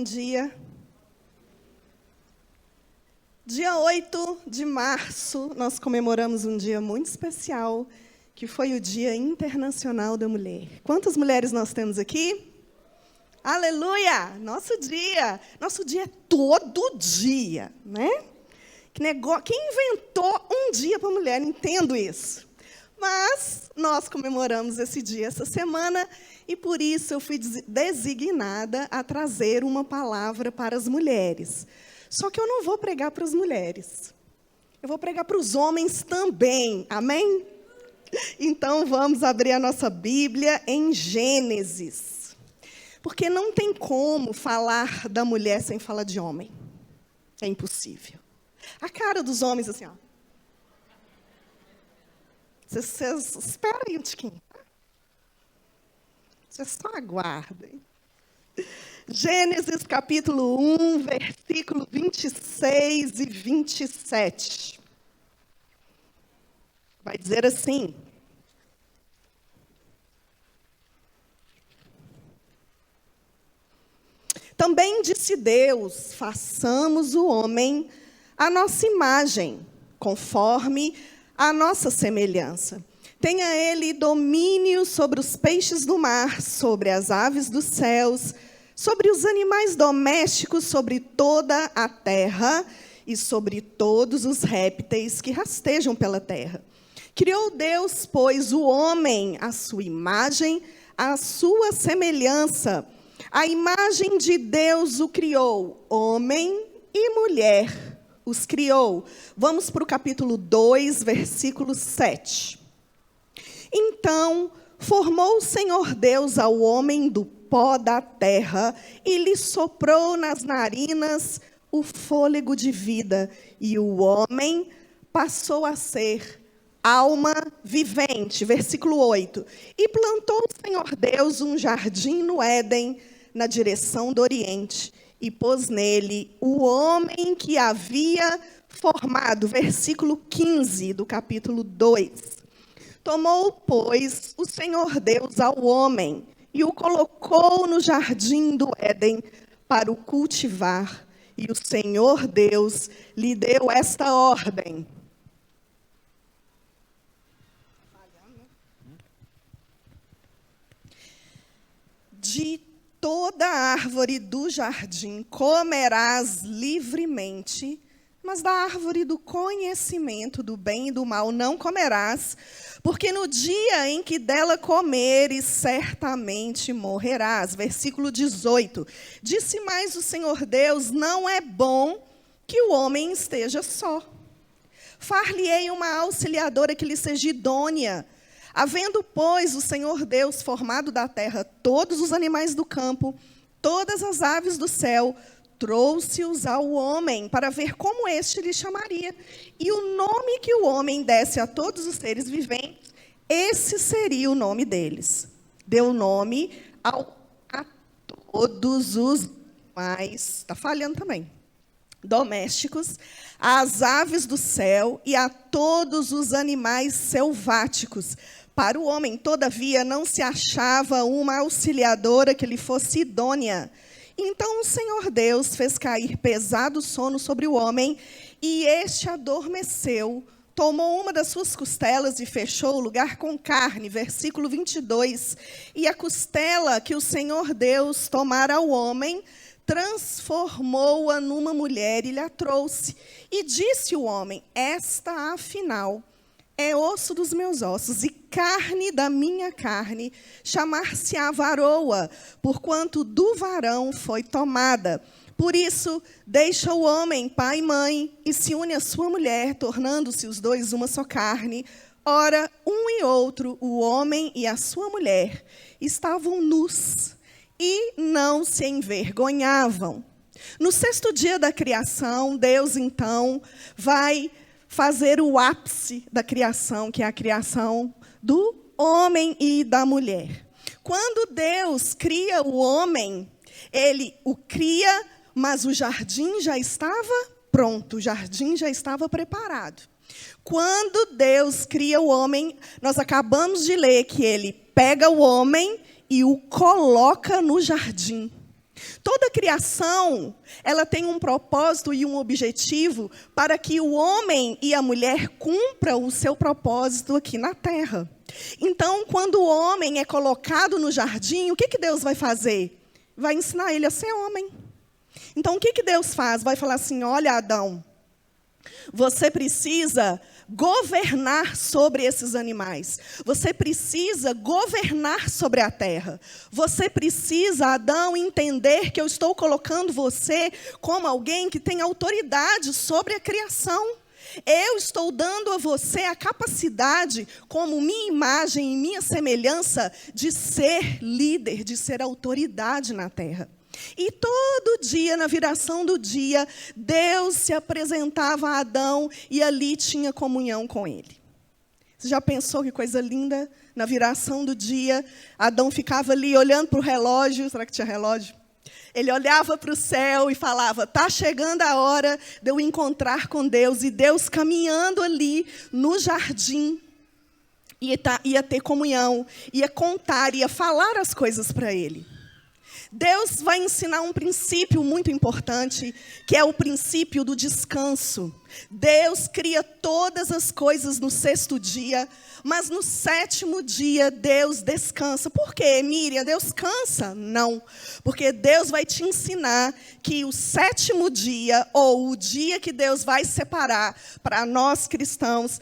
bom dia. Dia 8 de março, nós comemoramos um dia muito especial, que foi o Dia Internacional da Mulher. Quantas mulheres nós temos aqui? Aleluia! Nosso dia é todo dia, né? Que negócio, quem inventou um dia para a mulher? Entendo isso. Mas nós comemoramos esse dia essa semana e, por isso, eu fui designada a trazer uma palavra para as mulheres. Só que eu não vou pregar para as mulheres. Eu vou pregar para os homens também. Amém? Então, vamos abrir a nossa Bíblia em Gênesis. Porque não tem como falar da mulher sem falar de homem. É impossível. A cara dos homens, assim, ó. Vocês esperem aí um tiquinho. Vocês só aguardem. Gênesis capítulo 1, versículo 26 e 27. Vai dizer assim: também disse Deus, façamos o homem à nossa imagem, conforme a nossa semelhança. Tenha ele domínio sobre os peixes do mar, sobre as aves dos céus, sobre os animais domésticos, sobre toda a terra e sobre todos os répteis que rastejam pela terra. Criou Deus, pois, o homem à sua imagem, à sua semelhança. A imagem de Deus o criou, homem e mulher os criou. Vamos para o capítulo 2, versículo 7. Então, formou o Senhor Deus ao homem do pó da terra e lhe soprou nas narinas o fôlego de vida, e o homem passou a ser alma vivente. Versículo 8. E plantou o Senhor Deus um jardim no Éden, na direção do Oriente, e pôs nele o homem que havia formado. Versículo 15 do capítulo 2. Tomou, pois, o Senhor Deus ao homem e o colocou no jardim do Éden para o cultivar. E o Senhor Deus lhe deu esta ordem: de toda árvore do jardim comerás livremente, mas da árvore do conhecimento do bem e do mal não comerás, porque no dia em que dela comeres, certamente morrerás. Versículo 18. Disse mais o Senhor Deus: não é bom que o homem esteja só. Far-lhe-ei uma auxiliadora que lhe seja idônea. Havendo, pois, o Senhor Deus formado da terra todos os animais do campo, todas as aves do céu, trouxe-os ao homem para ver como este lhe chamaria. E o nome que o homem desse a todos os seres viventes, esse seria o nome deles. Deu nome a todos os animais, está falhando também, domésticos, às aves do céu e a todos os animais selváticos. Para o homem, todavia, não se achava uma auxiliadora que lhe fosse idônea. Então o Senhor Deus fez cair pesado sono sobre o homem, e este adormeceu. Tomou uma das suas costelas e fechou o lugar com carne. Versículo 22. E a costela que o Senhor Deus tomara ao homem, transformou-a numa mulher e lhe a trouxe. E disse o homem: esta, afinal, é osso dos meus ossos e carne da minha carne, chamar-se-á varoa, porquanto do varão foi tomada. Por isso, deixa o homem pai e mãe, e se une à sua mulher, tornando-se os dois uma só carne. Ora, um e outro, o homem e a sua mulher, estavam nus e não se envergonhavam. No sexto dia da criação, Deus, então, vai fazer o ápice da criação, que é a criação do homem e da mulher. Quando Deus cria o homem, ele o cria, mas o jardim já estava pronto, o jardim já estava preparado. Quando Deus cria o homem, nós acabamos de ler que ele pega o homem e o coloca no jardim. Toda criação, ela tem um propósito e um objetivo para que o homem e a mulher cumpram o seu propósito aqui na terra. Então, quando o homem é colocado no jardim, o que Deus vai fazer? Vai ensinar ele a ser homem. Então, o que Deus faz? Vai falar assim, olha, Adão, você precisa governar sobre esses animais. Você precisa governar sobre a terra. Você precisa, Adão, entender que eu estou colocando você como alguém que tem autoridade sobre a criação. Eu estou dando a você a capacidade, como minha imagem e minha semelhança, de ser líder, de ser autoridade na terra. E todo dia, na viração do dia, Deus se apresentava a Adão e ali tinha comunhão com ele. Você já pensou que coisa linda? Na viração do dia, Adão ficava ali olhando para o relógio. Será que tinha relógio? Ele olhava para o céu e falava, está chegando a hora de eu encontrar com Deus. E Deus caminhando ali no jardim, ia ter comunhão, ia contar, ia falar as coisas para ele. Deus vai ensinar um princípio muito importante, que é o princípio do descanso. Deus cria todas as coisas no 6º dia, mas no 7º dia Deus descansa. Por quê, Miriam? Deus cansa? Não. Porque Deus vai te ensinar que o 7º dia, ou o dia que Deus vai separar para nós cristãos,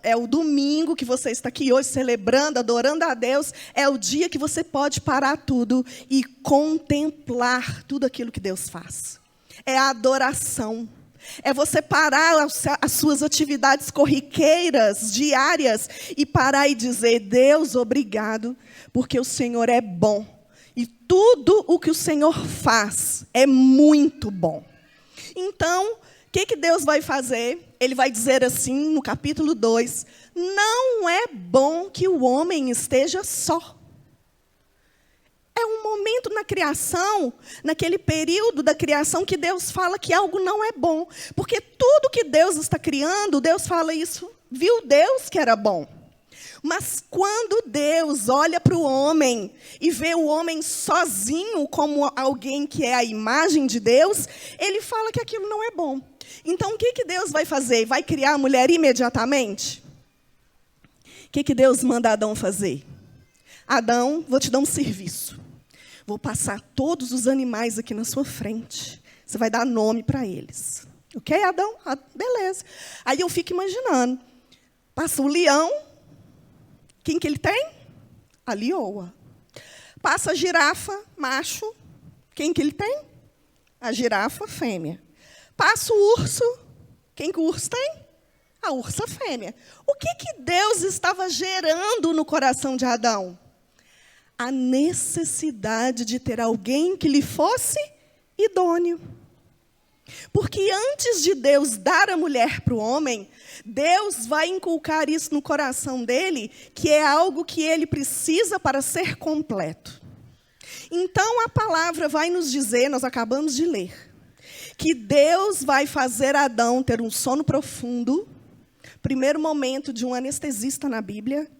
é o domingo que você está aqui hoje celebrando, adorando a Deus, é o dia que você pode parar tudo e contemplar tudo aquilo que Deus faz. É a adoração. É você parar as suas atividades corriqueiras, diárias, e parar e dizer, Deus, obrigado, porque o Senhor é bom. E tudo o que o Senhor faz é muito bom. Então, o que Deus vai fazer? Ele vai dizer assim, no capítulo 2, não é bom que o homem esteja só. É um momento na criação, naquele período da criação, que Deus fala que algo não é bom. Porque tudo que Deus está criando, Deus fala isso, viu Deus que era bom. Mas quando Deus olha para o homem e vê o homem sozinho como alguém que é a imagem de Deus, ele fala que aquilo não é bom. Então, o que Deus vai fazer? Vai criar a mulher imediatamente? O que Deus manda Adão fazer? Adão, vou te dar um serviço. Vou passar todos os animais aqui na sua frente. Você vai dar nome para eles. Ok, Adão? Beleza. Aí eu fico imaginando. Passa o leão. Quem que ele tem? A leoa. Passa a girafa, macho. Quem que ele tem? A girafa, fêmea. Passa o urso. Quem que o urso tem? A ursa fêmea. O que Deus estava gerando no coração de Adão? A necessidade de ter alguém que lhe fosse idôneo. Porque antes de Deus dar a mulher para o homem, Deus vai inculcar isso no coração dele, que é algo que ele precisa para ser completo. Então a palavra vai nos dizer, nós acabamos de ler, que Deus vai fazer Adão ter um sono profundo, primeiro momento de um anestesista na Bíblia,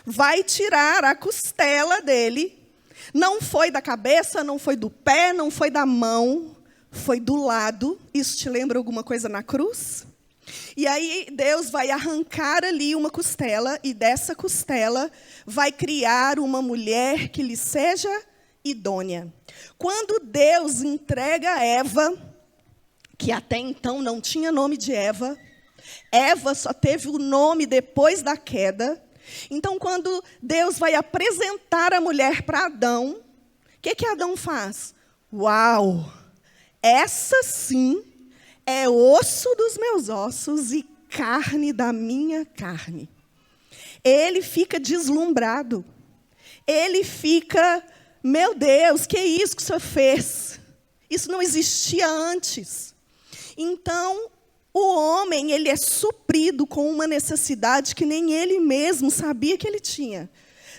vai tirar a costela dele, não foi da cabeça, não foi do pé, não foi da mão, foi do lado. Isso te lembra alguma coisa na cruz? E aí Deus vai arrancar ali uma costela, e dessa costela vai criar uma mulher que lhe seja idônea. Quando Deus entrega a Eva, que até então não tinha nome de Eva, Eva só teve o nome depois da queda. Então, quando Deus vai apresentar a mulher para Adão, o que Adão faz? Uau! Essa sim é osso dos meus ossos e carne da minha carne. Ele fica deslumbrado. Ele fica, meu Deus, que é isso que o Senhor fez? Isso não existia antes. Então, o homem, ele é suprido com uma necessidade que nem ele mesmo sabia que ele tinha.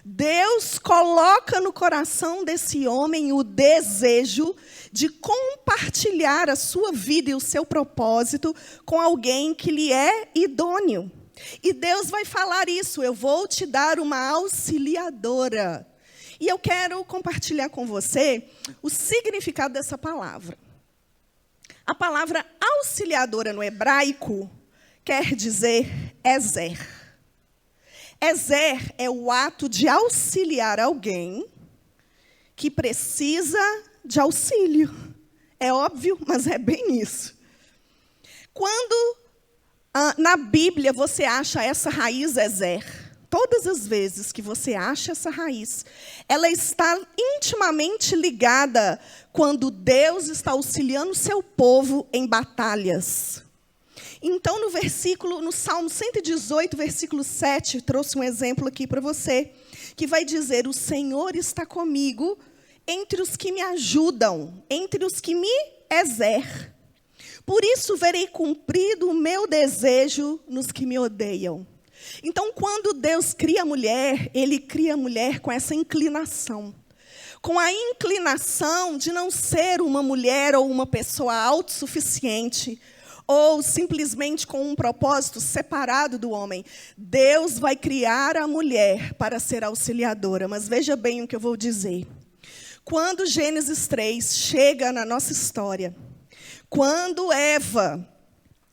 Deus coloca no coração desse homem o desejo de compartilhar a sua vida e o seu propósito com alguém que lhe é idôneo. E Deus vai falar isso, eu vou te dar uma auxiliadora. E eu quero compartilhar com você o significado dessa palavra. A palavra auxiliadora no hebraico quer dizer ezer. Ezer é o ato de auxiliar alguém que precisa de auxílio. É óbvio, mas é bem isso. Quando na Bíblia você acha essa raiz ezer, todas as vezes que você acha essa raiz, ela está intimamente ligada quando Deus está auxiliando o seu povo em batalhas. Então, no Salmo 118, versículo 7, trouxe um exemplo aqui para você, que vai dizer: o Senhor está comigo entre os que me ajudam, entre os que me exer. Por isso verei cumprido o meu desejo nos que me odeiam. Então, quando Deus cria a mulher, Ele cria a mulher com essa inclinação. Com a inclinação de não ser uma mulher ou uma pessoa autossuficiente, ou simplesmente com um propósito separado do homem. Deus vai criar a mulher para ser auxiliadora. Mas veja bem o que eu vou dizer. Quando Gênesis 3 chega na nossa história, quando Eva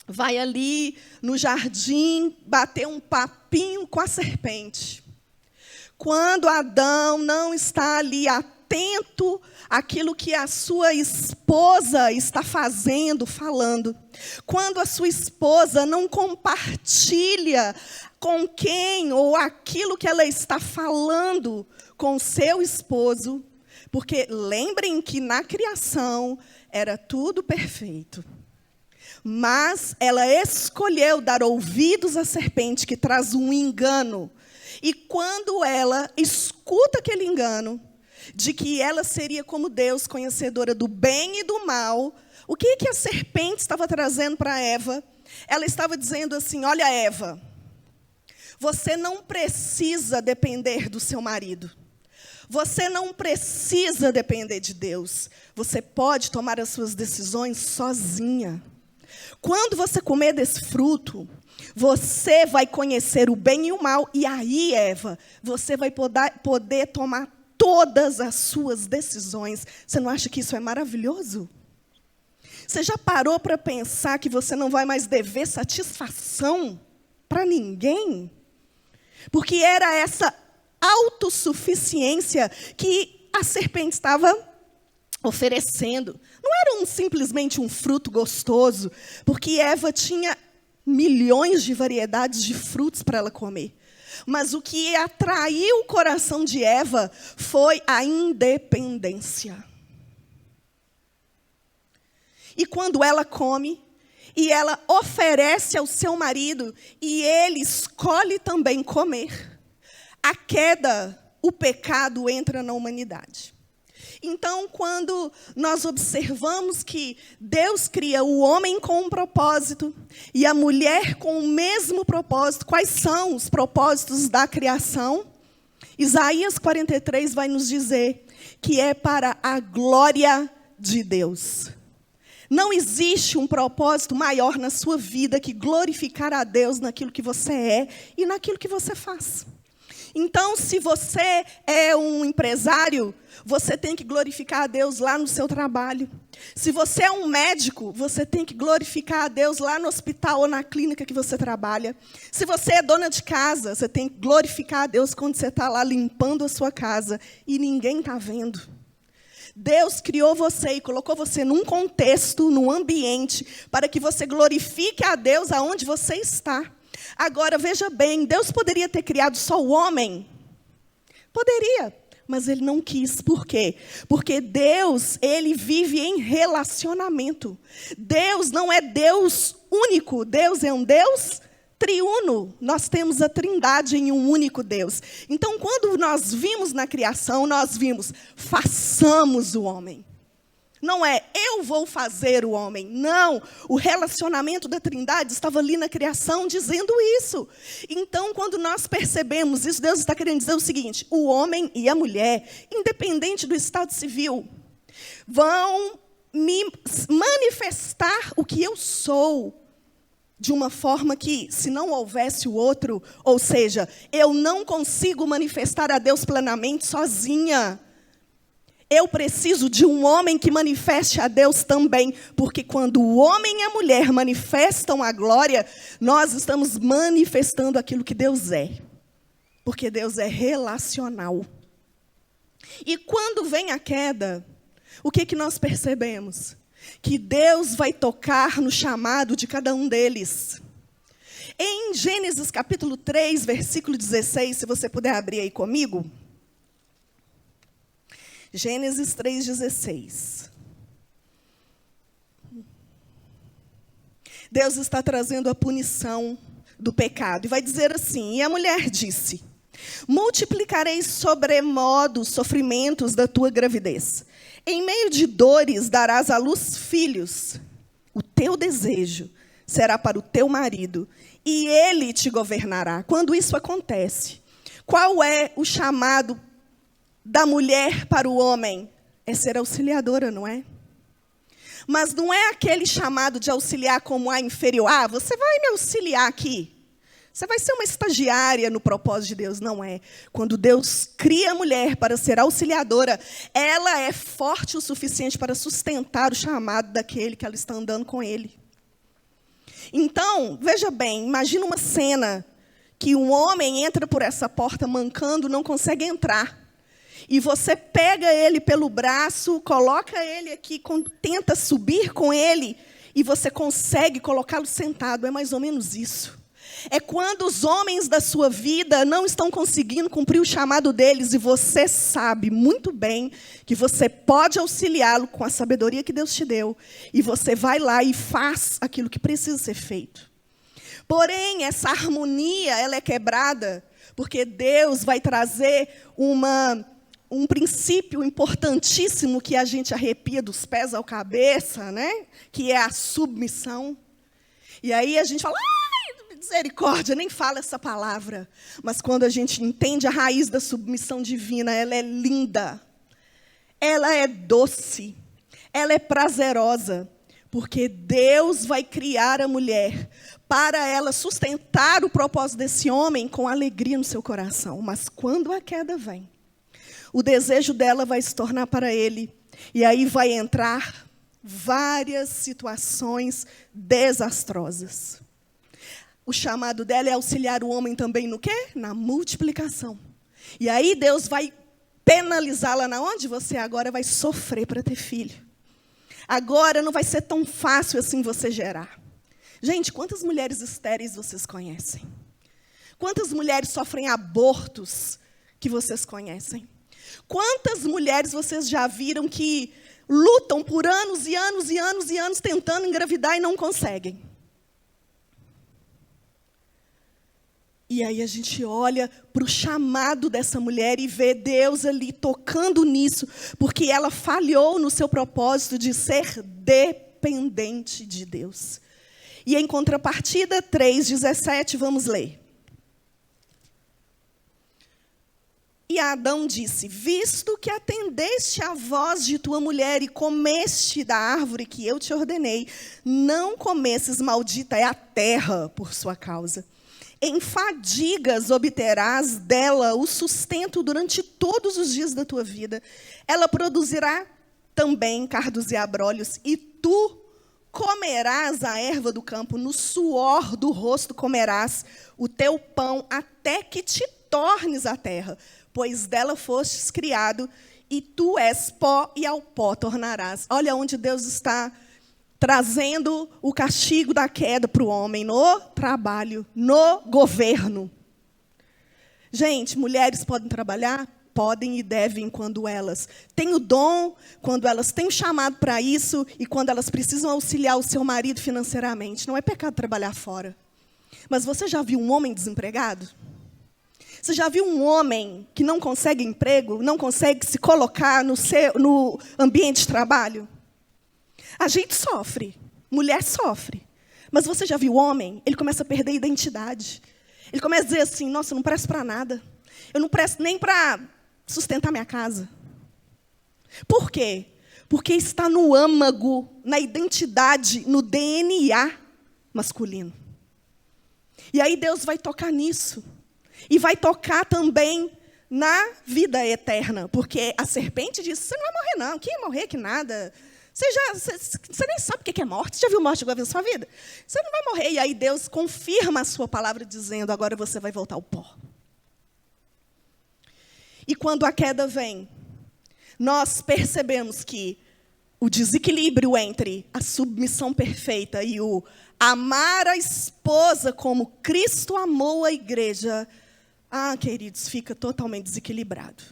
vai ali no jardim bater um papinho com a serpente, quando Adão não está ali atento àquilo que a sua esposa está fazendo, falando, quando a sua esposa não compartilha com quem ou aquilo que ela está falando com o seu esposo, porque lembrem que na criação era tudo perfeito. Mas ela escolheu dar ouvidos à serpente que traz um engano. E quando ela escuta aquele engano, de que ela seria como Deus, conhecedora do bem e do mal, o que a serpente estava trazendo para Eva? Ela estava dizendo assim: olha, Eva, você não precisa depender do seu marido. Você não precisa depender de Deus. Você pode tomar as suas decisões sozinha. Quando você comer desse fruto, você vai conhecer o bem e o mal. E aí, Eva, você vai poder tomar todas as suas decisões. Você não acha que isso é maravilhoso? Você já parou para pensar que você não vai mais dever satisfação para ninguém? Porque era essa autossuficiência que a serpente estava oferecendo. Não era simplesmente um fruto gostoso, porque Eva tinha milhões de variedades de frutos para ela comer. Mas o que atraiu o coração de Eva foi a independência. E quando ela come, e ela oferece ao seu marido, e ele escolhe também comer, a queda, o pecado entra na humanidade. Então, quando nós observamos que Deus cria o homem com um propósito e a mulher com o mesmo propósito, quais são os propósitos da criação? Isaías 43 vai nos dizer que é para a glória de Deus. Não existe um propósito maior na sua vida que glorificar a Deus naquilo que você é e naquilo que você faz. Então, se você é um empresário, você tem que glorificar a Deus lá no seu trabalho. Se você é um médico, você tem que glorificar a Deus lá no hospital ou na clínica que você trabalha. Se você é dona de casa, você tem que glorificar a Deus quando você está lá limpando a sua casa e ninguém está vendo. Deus criou você e colocou você num contexto, num ambiente, para que você glorifique a Deus aonde você está. Agora, veja bem, Deus poderia ter criado só o homem? Poderia, mas Ele não quis. Por quê? Porque Deus, Ele vive em relacionamento. Deus não é Deus único, Deus é um Deus triuno. Nós temos a trindade em um único Deus. Então, quando nós vimos na criação, nós vimos, façamos o homem. Não é, eu vou fazer o homem. Não, o relacionamento da trindade estava ali na criação dizendo isso. Então, quando nós percebemos isso, Deus está querendo dizer o seguinte: o homem e a mulher, independente do estado civil, vão me manifestar o que eu sou, de uma forma que, se não houvesse o outro, ou seja, eu não consigo manifestar a Deus plenamente sozinha. Eu preciso de um homem que manifeste a Deus também, porque quando o homem e a mulher manifestam a glória, nós estamos manifestando aquilo que Deus é, porque Deus é relacional. E quando vem a queda, o que nós percebemos? Que Deus vai tocar no chamado de cada um deles. Em Gênesis capítulo 3, versículo 16, se você puder abrir aí comigo. Gênesis 3,16. Deus está trazendo a punição do pecado. E vai dizer assim, e a mulher disse, multiplicarei sobremodo os sofrimentos da tua gravidez. Em meio de dores darás à luz filhos. O teu desejo será para o teu marido, e ele te governará. Quando isso acontece, qual é o chamado da mulher para o homem? É ser auxiliadora, não é? Mas não é aquele chamado de auxiliar como a inferior. Ah, você vai me auxiliar aqui. Você vai ser uma estagiária no propósito de Deus. Não é. Quando Deus cria a mulher para ser auxiliadora, ela é forte o suficiente para sustentar o chamado daquele que ela está andando com ele. Então, veja bem, imagina uma cena que um homem entra por essa porta mancando, não consegue entrar. E você pega ele pelo braço, coloca ele aqui, tenta subir com ele, e você consegue colocá-lo sentado. É mais ou menos isso. É quando os homens da sua vida não estão conseguindo cumprir o chamado deles, e você sabe muito bem que você pode auxiliá-lo com a sabedoria que Deus te deu, e você vai lá e faz aquilo que precisa ser feito. Porém, essa harmonia ela é quebrada, porque Deus vai trazer um princípio importantíssimo que a gente arrepia dos pés à cabeça, né? Que é a submissão. E aí a gente fala, misericórdia, nem fala essa palavra. Mas quando a gente entende a raiz da submissão divina, ela é linda, ela é doce, ela é prazerosa, porque Deus vai criar a mulher para ela sustentar o propósito desse homem com alegria no seu coração. Mas quando a queda vem, o desejo dela vai se tornar para ele, e aí vai entrar várias situações desastrosas. O chamado dela é auxiliar o homem também no quê? Na multiplicação. E aí Deus vai penalizá-la na onde? Você agora vai sofrer para ter filho. Agora não vai ser tão fácil assim você gerar. Gente, quantas mulheres estéreis vocês conhecem? Quantas mulheres sofrem abortos que vocês conhecem? Quantas mulheres vocês já viram que lutam por anos e anos e anos e anos tentando engravidar e não conseguem? E aí a gente olha para o chamado dessa mulher e vê Deus ali tocando nisso, porque ela falhou no seu propósito de ser dependente de Deus. E em contrapartida, 3,17, vamos ler. E Adão disse, visto que atendeste à voz de tua mulher e comeste da árvore que eu te ordenei, não comesses, maldita é a terra por sua causa. Em fadigas obterás dela o sustento durante todos os dias da tua vida. Ela produzirá também cardos e abrolhos, e tu comerás a erva do campo, no suor do rosto comerás o teu pão, até que te tornes a terra, pois dela fostes criado, e tu és pó, e ao pó tornarás. Olha onde Deus está trazendo o castigo da queda para o homem, no trabalho, no governo. Gente, mulheres podem trabalhar? Podem e devem quando elas têm o dom, quando elas têm o chamado para isso, e quando elas precisam auxiliar o seu marido financeiramente. Não é pecado trabalhar fora. Mas você já viu um homem desempregado? Você já viu um homem que não consegue emprego, não consegue se colocar no ambiente de trabalho? A gente sofre, mulher sofre. Mas você já viu o homem? Ele começa a perder a identidade. Ele começa a dizer assim, nossa, eu não presto para nada. Eu não presto nem para sustentar minha casa. Por quê? Porque está no âmago, na identidade, no DNA masculino. E aí Deus vai tocar nisso. E vai tocar também na vida eterna. Porque a serpente disse, você não vai morrer não. Que ia morrer, que nada. Você nem sabe o que é morte. Você já viu morte alguma vez na sua vida? Você não vai morrer. E aí Deus confirma a sua palavra dizendo, agora você vai voltar ao pó. E quando a queda vem, nós percebemos que o desequilíbrio entre a submissão perfeita e o amar a esposa como Cristo amou a igreja, queridos, fica totalmente desequilibrado.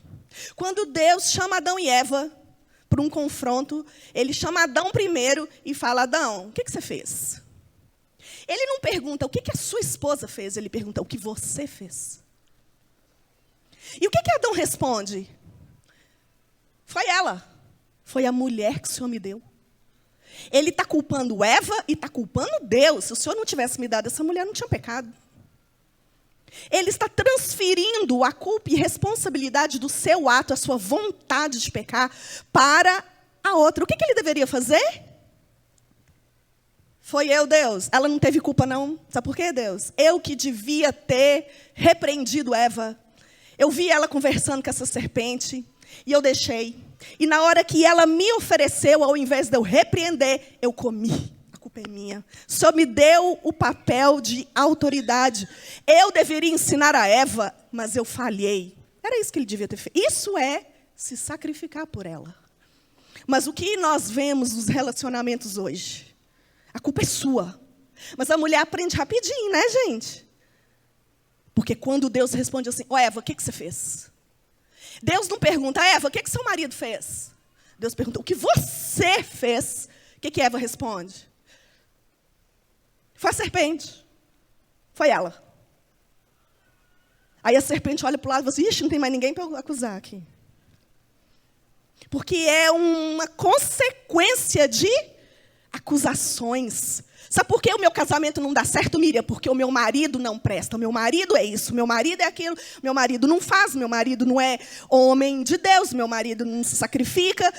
Quando Deus chama Adão e Eva para um confronto, ele chama Adão primeiro e fala, Adão, o que você fez? Ele não pergunta o que a sua esposa fez, ele pergunta o que você fez. E o que Adão responde? Foi ela. Foi a mulher que o Senhor me deu. Ele está culpando Eva e está culpando Deus. Se o Senhor não tivesse me dado essa mulher, não tinha pecado. Ele está transferindo a culpa e responsabilidade do seu ato, a sua vontade de pecar, para a outra. O que ele deveria fazer? Foi eu, Deus. Ela não teve culpa, não. Sabe por quê, Deus? Eu que devia ter repreendido Eva. Eu vi ela conversando com essa serpente e eu deixei. E na hora que ela me ofereceu, ao invés de eu repreender, eu comi. A culpa é minha. O Senhor me deu o papel de autoridade. Eu deveria ensinar a Eva, mas eu falhei. Era isso que ele devia ter feito. Isso é se sacrificar por ela. Mas o que nós vemos nos relacionamentos hoje? A culpa é sua. Mas a mulher aprende rapidinho, né, gente? Porque quando Deus responde assim, Eva, o que você fez? Deus não pergunta, Eva, o que seu marido fez? Deus pergunta, o que você fez? O que Eva responde? Foi a serpente. Foi ela. Aí a serpente olha para o lado e fala assim, ixi, não tem mais ninguém para eu acusar aqui. Porque é uma consequência de acusações. Sabe por que o meu casamento não dá certo, Miriam? Porque o meu marido não presta. O meu marido é isso, meu marido é aquilo. Meu marido não faz, meu marido não é homem de Deus. Meu marido não se sacrifica.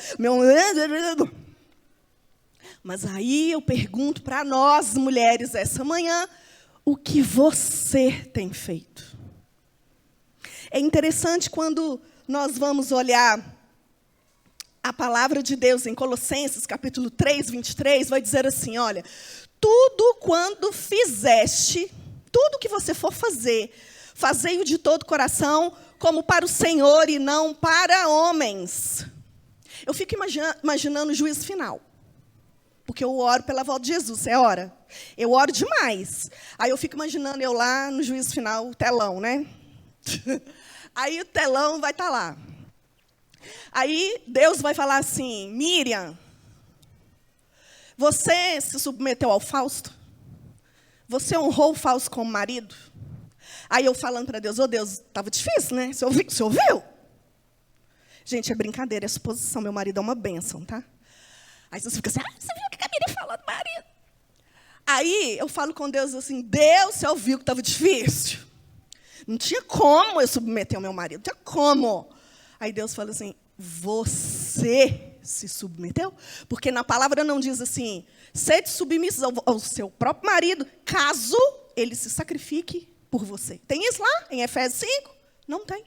Mas aí eu pergunto para nós, mulheres, essa manhã, o que você tem feito? É interessante quando nós vamos olhar a palavra de Deus em Colossenses, capítulo 3, 23, vai dizer assim, olha, tudo quando fizeste, tudo que você for fazer, fazei-o de todo o coração, como para o Senhor e não para homens. Eu fico imaginando o juízo final. Porque eu oro pela volta de Jesus, você ora? Eu oro demais. Aí eu fico imaginando eu lá no juízo final, o telão, né? Aí o telão vai estar lá. Aí Deus vai falar assim, Miriam, você se submeteu ao Fausto? Você honrou o Fausto como marido? Aí eu falando para Deus, Deus, estava difícil, né? Você ouviu? Gente, é brincadeira, é suposição, meu marido é uma bênção, tá? Aí você fica assim, você viu o que a Miriam falou do marido? Aí eu falo com Deus assim, Deus, você ouviu que estava difícil? Não tinha como eu submeter ao meu marido, não tinha como. Aí Deus fala assim, você se submeteu? Porque na palavra não diz assim, sede submissos ao seu próprio marido, caso ele se sacrifique por você. Tem isso lá em Efésios 5? Não tem.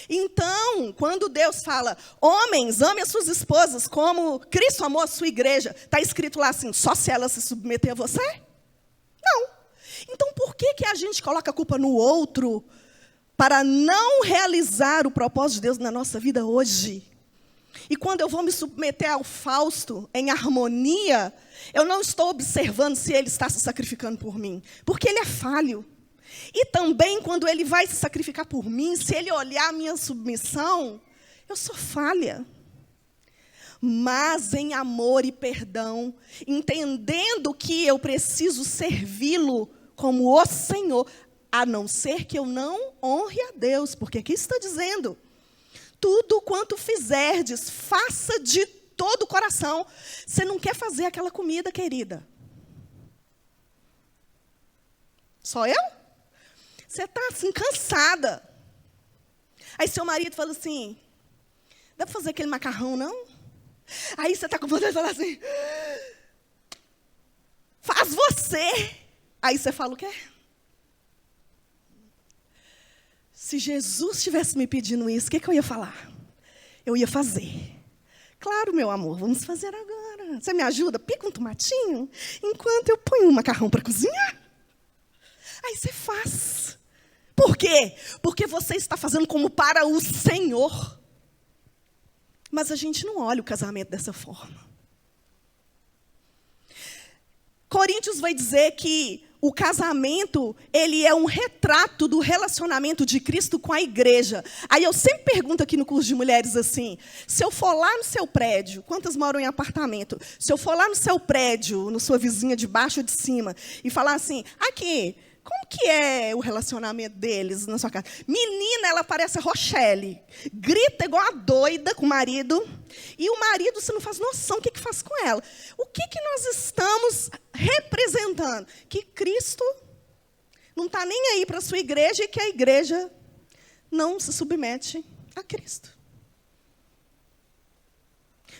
Então, quando Deus fala, homens, amem as suas esposas como Cristo amou a sua igreja, está escrito lá assim, só se ela se submeter a você? Não. Então, por que a gente coloca a culpa no outro para não realizar o propósito de Deus na nossa vida hoje? E quando eu vou me submeter ao Fausto em harmonia, eu não estou observando se ele está se sacrificando por mim, porque ele é falho. E também, quando ele vai se sacrificar por mim, se ele olhar a minha submissão, eu sou falha. Mas em amor e perdão, entendendo que eu preciso servi-lo como o Senhor, a não ser que eu não honre a Deus, porque aqui está dizendo, tudo quanto fizerdes, faça de todo o coração. Você não quer fazer aquela comida, querida? Só eu? Você está assim, cansada. Aí seu marido fala assim, dá para fazer aquele macarrão, não? Aí você está com vontade de falar assim, faz você. Aí você fala o quê? Se Jesus estivesse me pedindo isso, o que eu ia falar? Eu ia fazer. Claro, meu amor, vamos fazer agora. Você me ajuda? Pica um tomatinho enquanto eu ponho um macarrão para cozinhar. Aí você faz. Por quê? Porque você está fazendo como para o Senhor. Mas a gente não olha o casamento dessa forma. Coríntios vai dizer que o casamento, ele é um retrato do relacionamento de Cristo com a igreja. Aí eu sempre pergunto aqui no curso de mulheres assim, se eu for lá no seu prédio, quantas moram em apartamento? Se eu for lá no seu prédio, na sua vizinha de baixo ou de cima, e falar assim, aqui, como que é o relacionamento deles na sua casa? Menina, ela parece a Rochelle. Grita igual a doida com o marido. E o marido, você não faz noção o que faz com ela. O que nós estamos representando? Que Cristo não está nem aí para a sua igreja e que a igreja não se submete a Cristo.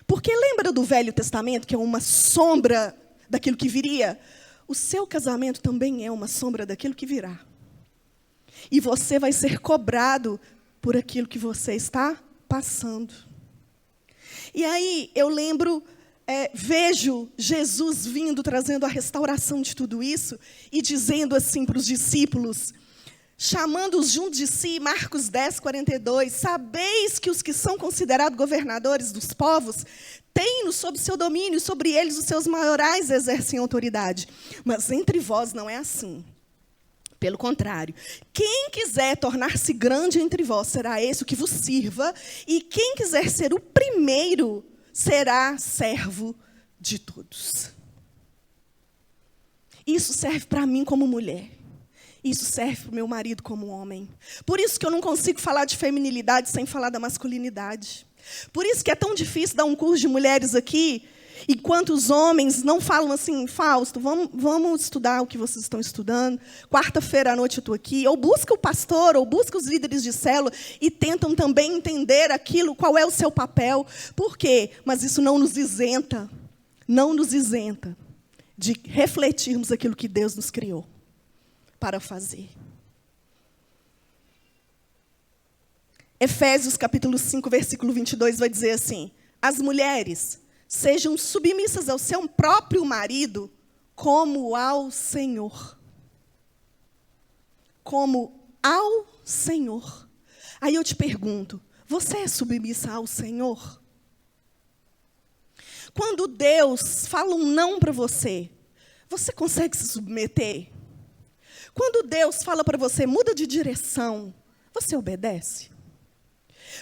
Porque lembra do Velho Testamento, que é uma sombra daquilo que viria? O seu casamento também é uma sombra daquilo que virá. E você vai ser cobrado por aquilo que você está passando. E aí eu lembro, vejo Jesus vindo, trazendo a restauração de tudo isso, e dizendo assim para os discípulos, chamando-os junto de si, Marcos 10, 42, sabeis que os que são considerados governadores dos povos, têm-no sob seu domínio, sobre eles os seus maiorais exercem autoridade. Mas entre vós não é assim. Pelo contrário, quem quiser tornar-se grande entre vós, será esse o que vos sirva, e quem quiser ser o primeiro, será servo de todos. Isso serve para mim como mulher. Isso serve para o meu marido como homem. Por isso que eu não consigo falar de feminilidade sem falar da masculinidade. Por isso que é tão difícil dar um curso de mulheres aqui, enquanto os homens não falam assim, Fausto, vamos estudar o que vocês estão estudando, quarta-feira à noite eu estou aqui, ou busca o pastor, ou busca os líderes de célula, e tentam também entender aquilo, qual é o seu papel. Por quê? Mas isso não nos isenta de refletirmos aquilo que Deus nos criou para fazer. Efésios capítulo 5, versículo 22 vai dizer assim, as mulheres sejam submissas ao seu próprio marido como ao Senhor. Como ao Senhor. Aí eu te pergunto, você é submissa ao Senhor? Quando Deus fala um não para você, você consegue se submeter? Quando Deus fala para você, muda de direção, você obedece?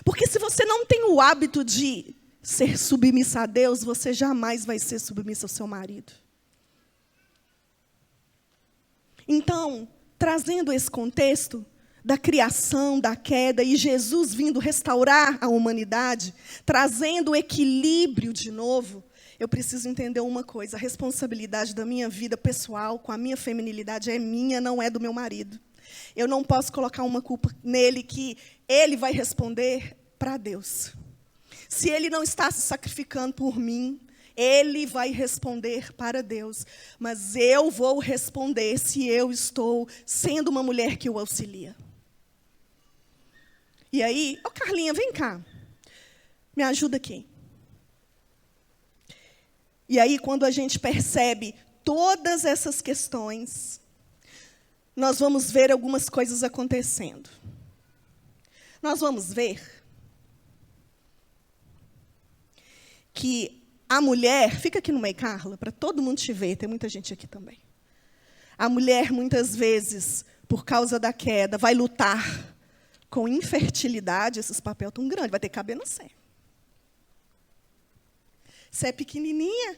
Porque se você não tem o hábito de ser submissa a Deus, você jamais vai ser submissa ao seu marido. Então, trazendo esse contexto da criação, da queda, e Jesus vindo restaurar a humanidade, trazendo o equilíbrio de novo, eu preciso entender uma coisa, a responsabilidade da minha vida pessoal com a minha feminilidade é minha, não é do meu marido. Eu não posso colocar uma culpa nele que ele vai responder para Deus. Se ele não está se sacrificando por mim, ele vai responder para Deus. Mas eu vou responder se eu estou sendo uma mulher que o auxilia. E aí, Carlinha, vem cá. Me ajuda aqui. E aí, quando a gente percebe todas essas questões, nós vamos ver algumas coisas acontecendo. Nós vamos ver que a mulher, fica aqui no meio, Carla, para todo mundo te ver, tem muita gente aqui também. A mulher, muitas vezes, por causa da queda, vai lutar com infertilidade, esses papéis tão grandes, vai ter que caber no céu. Você é pequenininha.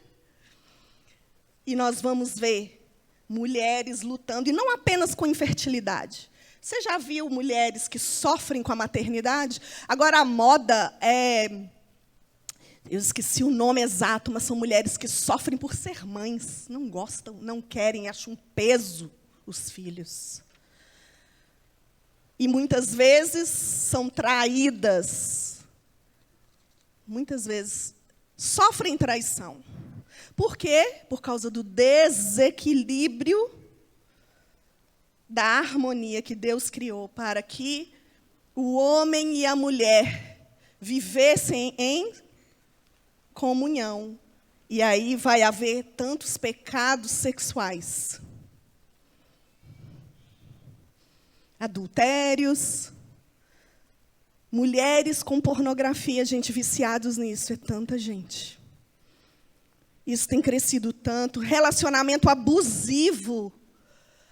E nós vamos ver mulheres lutando, e não apenas com infertilidade. Você já viu mulheres que sofrem com a maternidade? Agora, a moda é... Eu esqueci o nome exato, mas são mulheres que sofrem por ser mães. Não gostam, não querem, acham um peso os filhos. E muitas vezes são traídas. Muitas vezes sofrem traição. Por quê? Por causa do desequilíbrio da harmonia que Deus criou para que o homem e a mulher vivessem em comunhão. E aí vai haver tantos pecados sexuais. Adultérios, mulheres com pornografia, gente, viciados nisso, é tanta gente. Isso tem crescido tanto. Relacionamento abusivo.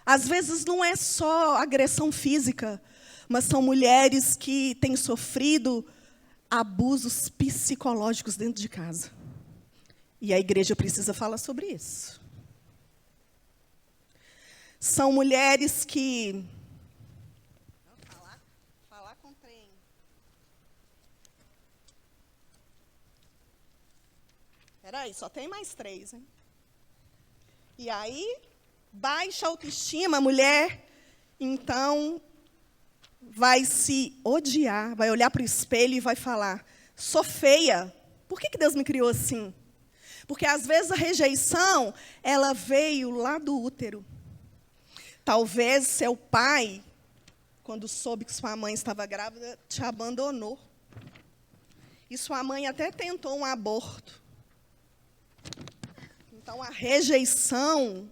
Às vezes não é só agressão física, mas são mulheres que têm sofrido abusos psicológicos dentro de casa. E a igreja precisa falar sobre isso. São mulheres que... Falar com trem. Peraí, só tem mais 3, hein? E aí, baixa autoestima, a mulher, então, vai se odiar, vai olhar para o espelho e vai falar, sou feia. Por que Deus me criou assim? Porque, às vezes, a rejeição, ela veio lá do útero. Talvez seu pai, quando soube que sua mãe estava grávida, te abandonou. E sua mãe até tentou um aborto. Então, a rejeição,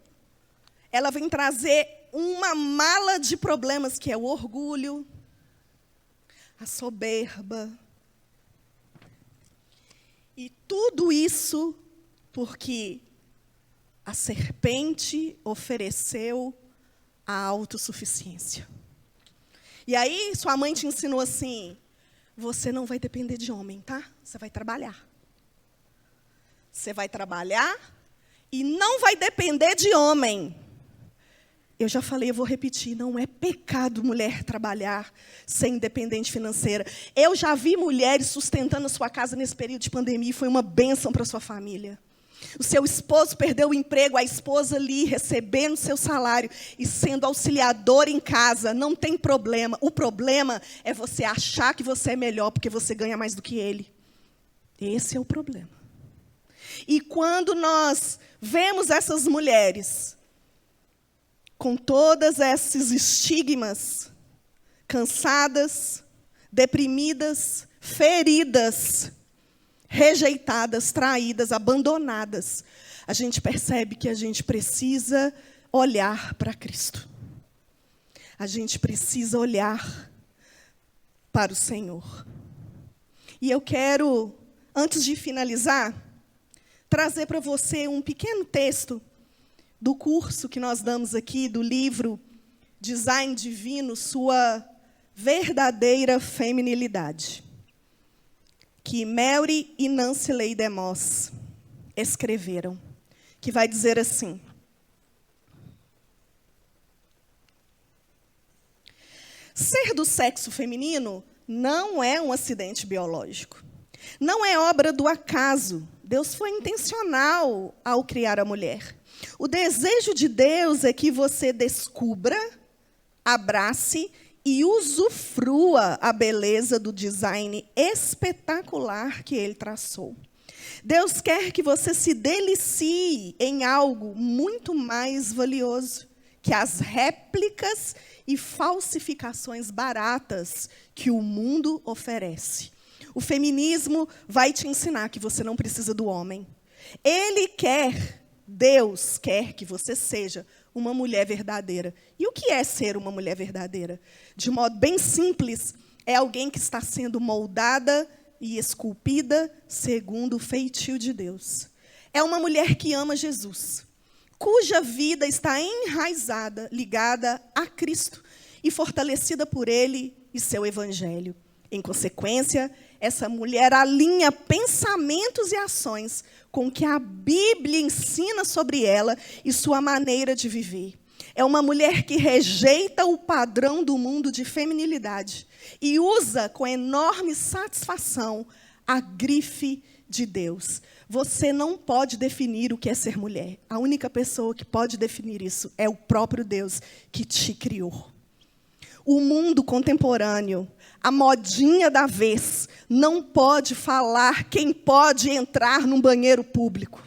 ela vem trazer uma mala de problemas, que é o orgulho, a soberba. E tudo isso porque a serpente ofereceu a autossuficiência. E aí, sua mãe te ensinou assim, você não vai depender de homem, tá? Você vai trabalhar. Você vai trabalhar e não vai depender de homem. Eu já falei, eu vou repetir, não é pecado mulher trabalhar, ser independente financeira. Eu já vi mulheres sustentando a sua casa nesse período de pandemia e foi uma bênção para a sua família. O seu esposo perdeu o emprego, a esposa ali recebendo seu salário e sendo auxiliadora em casa, não tem problema. O problema é você achar que você é melhor porque você ganha mais do que ele. Esse é o problema. E quando nós vemos essas mulheres com todos esses estigmas, cansadas, deprimidas, feridas, rejeitadas, traídas, abandonadas, a gente percebe que a gente precisa olhar para Cristo. A gente precisa olhar para o Senhor. E eu quero, antes de finalizar, trazer para você um pequeno texto do curso que nós damos aqui, do livro Design Divino, Sua Verdadeira Feminilidade, que Mary e Nancy Leigh DeMoss escreveram, que vai dizer assim: ser do sexo feminino não é um acidente biológico. Não é obra do acaso. Deus foi intencional ao criar a mulher. O desejo de Deus é que você descubra, abrace e usufrua a beleza do design espetacular que Ele traçou. Deus quer que você se delicie em algo muito mais valioso que as réplicas e falsificações baratas que o mundo oferece. O feminismo vai te ensinar que você não precisa do homem. Deus quer que você seja uma mulher verdadeira. E o que é ser uma mulher verdadeira? De modo bem simples, é alguém que está sendo moldada e esculpida segundo o feitio de Deus. É uma mulher que ama Jesus, cuja vida está enraizada, ligada a Cristo e fortalecida por Ele e seu Evangelho. Em consequência, essa mulher alinha pensamentos e ações com o que a Bíblia ensina sobre ela e sua maneira de viver. É uma mulher que rejeita o padrão do mundo de feminilidade e usa com enorme satisfação a grife de Deus. Você não pode definir o que é ser mulher. A única pessoa que pode definir isso é o próprio Deus que te criou. O mundo contemporâneo, a modinha da vez, não pode falar quem pode entrar num banheiro público.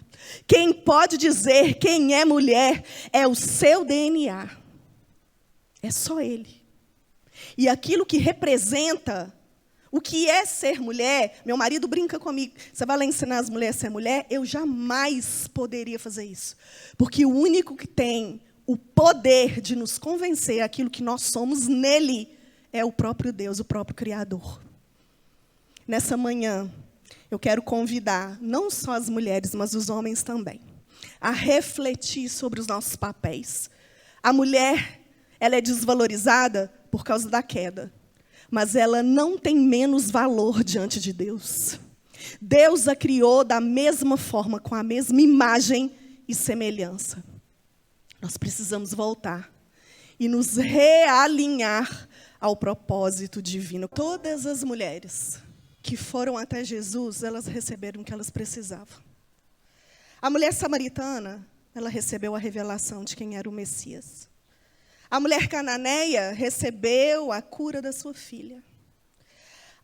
Quem pode dizer quem é mulher é o seu DNA. É só Ele. e aquilo que representa o que é ser mulher. Meu marido brinca comigo, você vai lá ensinar as mulheres a ser mulher? Eu jamais poderia fazer isso. Porque o único que tem o poder de nos convencer aquilo que nós somos nele é o próprio Deus, o próprio Criador. Nessa manhã, eu quero convidar não só as mulheres, mas os homens também, a refletir sobre os nossos papéis. A mulher, ela é desvalorizada por causa da queda, mas ela não tem menos valor diante de Deus. Deus a criou da mesma forma, com a mesma imagem e semelhança. Nós precisamos voltar e nos realinhar ao propósito divino. Todas as mulheres que foram até Jesus, elas receberam o que elas precisavam. A mulher samaritana, ela recebeu a revelação de quem era o Messias. A mulher cananeia recebeu a cura da sua filha.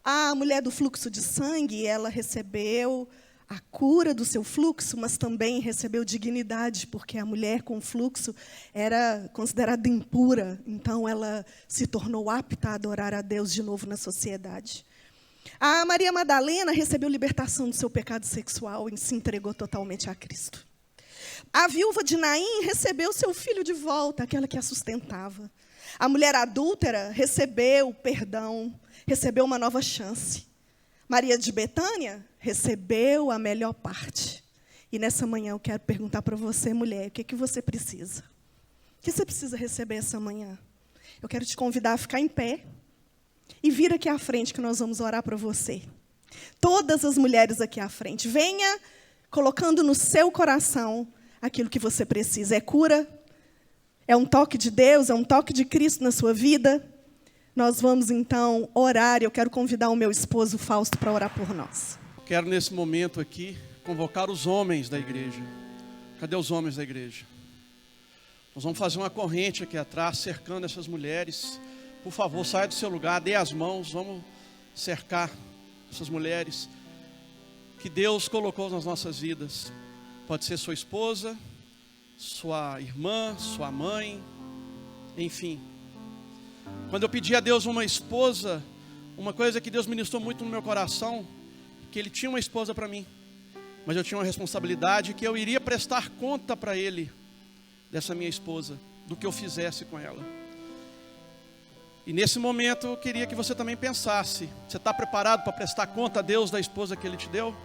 A mulher do fluxo de sangue, ela recebeu a cura do seu fluxo, mas também recebeu dignidade, porque a mulher com fluxo era considerada impura, então ela se tornou apta a adorar a Deus de novo na sociedade. A Maria Madalena recebeu libertação do seu pecado sexual e se entregou totalmente a Cristo. A viúva de Naim recebeu seu filho de volta, aquela que a sustentava. A mulher adúltera recebeu perdão, recebeu uma nova chance. Maria de Betânia recebeu a melhor parte. E nessa manhã eu quero perguntar para você, mulher, o que você precisa? O que você precisa receber essa manhã? Eu quero te convidar a ficar em pé e vir aqui à frente que nós vamos orar para você. Todas as mulheres aqui à frente, venha colocando no seu coração aquilo que você precisa. É cura? É um toque de Deus? É um toque de Cristo na sua vida? Nós vamos, então, orar. Eu quero convidar o meu esposo, Fausto, para orar por nós. Quero, nesse momento aqui, convocar os homens da igreja. Cadê os homens da igreja? Nós vamos fazer uma corrente aqui atrás, cercando essas mulheres. Por favor, saia do seu lugar, dê as mãos, vamos cercar essas mulheres que Deus colocou nas nossas vidas. Pode ser sua esposa, sua irmã, sua mãe, enfim. Quando eu pedi a Deus uma esposa, uma coisa que Deus ministrou muito no meu coração, que Ele tinha uma esposa para mim, mas eu tinha uma responsabilidade que eu iria prestar conta para Ele, dessa minha esposa, do que eu fizesse com ela. E nesse momento eu queria que você também pensasse, você está preparado para prestar conta a Deus da esposa que Ele te deu?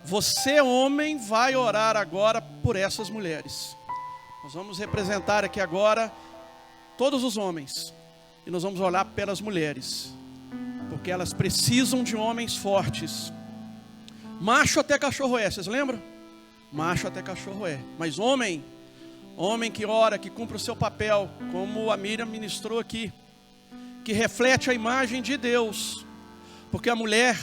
Você, homem, vai orar agora por essas mulheres. Nós vamos representar aqui agora todos os homens, e nós vamos orar pelas mulheres, porque elas precisam de homens fortes. Macho até cachorro é, vocês lembram? Macho até cachorro é, mas homem que ora, que cumpre o seu papel, como a Miriam ministrou aqui, que reflete a imagem de Deus, porque a mulher,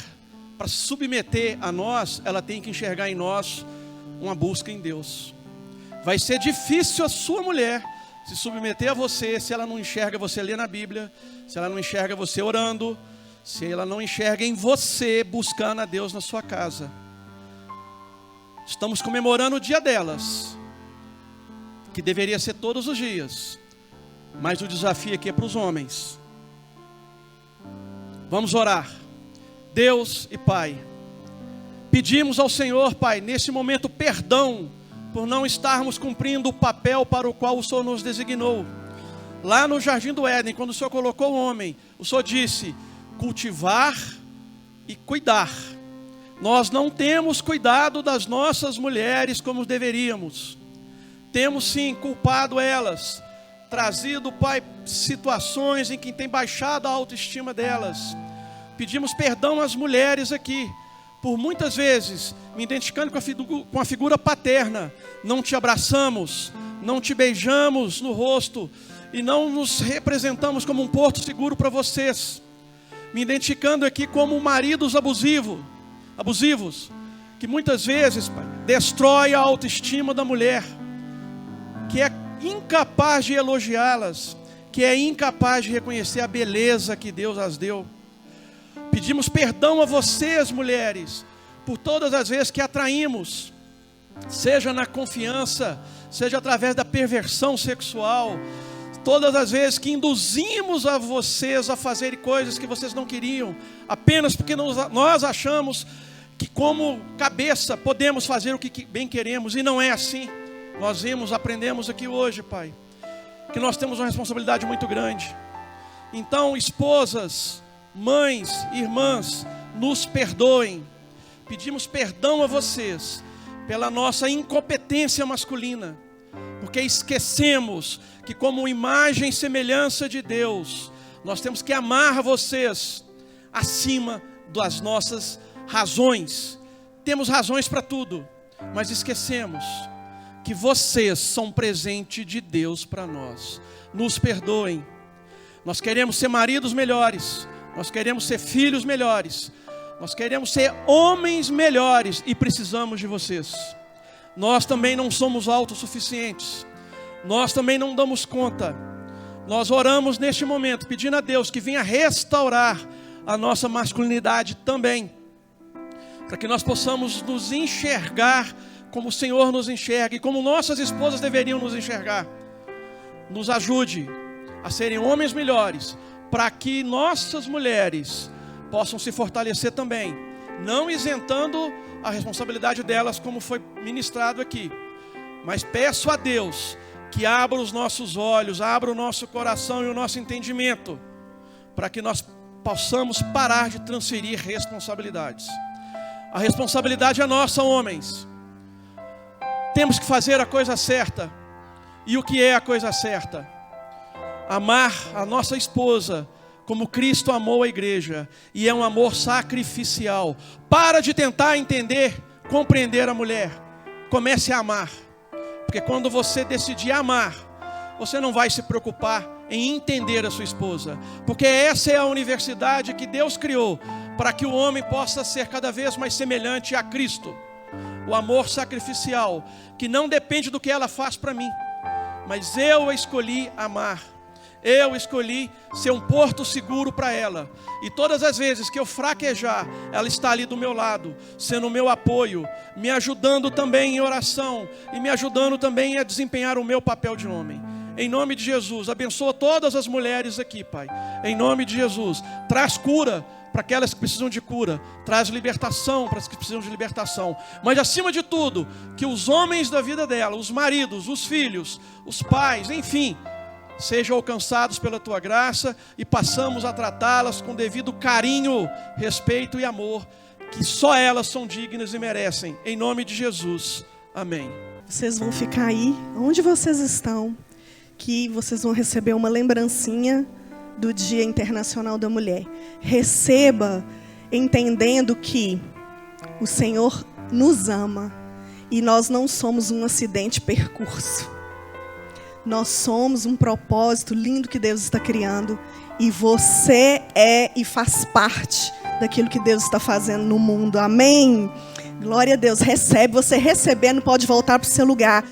para se submeter a nós, ela tem que enxergar em nós uma busca em Deus. Vai ser difícil a sua mulher se submeter a você, se ela não enxerga você ler na Bíblia, se ela não enxerga você orando, se ela não enxerga em você buscando a Deus na sua casa. Estamos comemorando o dia delas, que deveria ser todos os dias, mas o desafio aqui é para os homens. Vamos orar. Deus e Pai, pedimos ao Senhor, Pai, nesse momento perdão por não estarmos cumprindo o papel para o qual o Senhor nos designou. Lá no Jardim do Éden, quando o Senhor colocou o homem, o Senhor disse, cultivar e cuidar. Nós não temos cuidado das nossas mulheres como deveríamos. Temos sim culpado elas, trazido, Pai, situações em que tem baixado a autoestima delas. Pedimos perdão às mulheres aqui, por muitas vezes, me identificando com a figura paterna, não te abraçamos, não te beijamos no rosto, e não nos representamos como um porto seguro para vocês. Me identificando aqui como maridos abusivos, que muitas vezes, Pai, destrói a autoestima da mulher, que é incapaz de elogiá-las, que é incapaz de reconhecer a beleza que Deus as deu. Pedimos perdão a vocês, mulheres, por todas as vezes que atraímos, seja na confiança, seja através da perversão sexual, todas as vezes que induzimos a vocês a fazerem coisas que vocês não queriam, apenas porque nós achamos que como cabeça podemos fazer o que bem queremos, e não é assim. Nós aprendemos aqui hoje, Pai, que nós temos uma responsabilidade muito grande. Então, esposas, mães, irmãs, nos perdoem. Pedimos perdão a vocês pela nossa incompetência masculina, porque esquecemos que, como imagem e semelhança de Deus, nós temos que amar vocês acima das nossas razões. Temos razões para tudo, mas esquecemos que vocês são presente de Deus para nós. Nos perdoem. Nós queremos ser maridos melhores, nós queremos ser filhos melhores, nós queremos ser homens melhores e precisamos de vocês. Nós também não somos autossuficientes, nós também não damos conta. Nós oramos neste momento pedindo a Deus que venha restaurar a nossa masculinidade também, para que nós possamos nos enxergar como o Senhor nos enxerga e como nossas esposas deveriam nos enxergar. Nos ajude a serem homens melhores, para que nossas mulheres possam se fortalecer também, não isentando a responsabilidade delas, como foi ministrado aqui. Mas peço a Deus que abra os nossos olhos, abra o nosso coração e o nosso entendimento, para que nós possamos parar de transferir responsabilidades. A responsabilidade é nossa, homens. Temos que fazer a coisa certa. E o que é a coisa certa? Amar a nossa esposa como Cristo amou a igreja, e é um amor sacrificial. Para de tentar entender, compreender a mulher. Comece a amar. Porque quando você decidir amar, você não vai se preocupar em entender a sua esposa. Porque essa é a universidade que Deus criou, para que o homem possa ser cada vez mais semelhante a Cristo. O amor sacrificial, que não depende do que ela faz para mim, mas eu escolhi amar. Eu escolhi ser um porto seguro para ela. E todas as vezes que eu fraquejar, ela está ali do meu lado, sendo o meu apoio, me ajudando também em oração e me ajudando também a desempenhar o meu papel de homem. Em nome de Jesus, abençoa todas as mulheres aqui, Pai. Em nome de Jesus, traz cura para aquelas que precisam de cura, traz libertação para as que precisam de libertação. Mas acima de tudo, que os homens da vida dela, os maridos, os filhos, os pais, enfim, sejam alcançados pela Tua graça e passamos a tratá-las com devido carinho, respeito e amor, que só elas são dignas e merecem. Em nome de Jesus. Amém. Vocês vão ficar aí, onde vocês estão, que vocês vão receber uma lembrancinha do Dia Internacional da Mulher. Receba entendendo que o Senhor nos ama e nós não somos um acidente percurso. Nós somos um propósito lindo que Deus está criando, e você é e faz parte daquilo que Deus está fazendo no mundo. Amém? Glória a Deus. Recebe, você recebendo pode voltar para o seu lugar.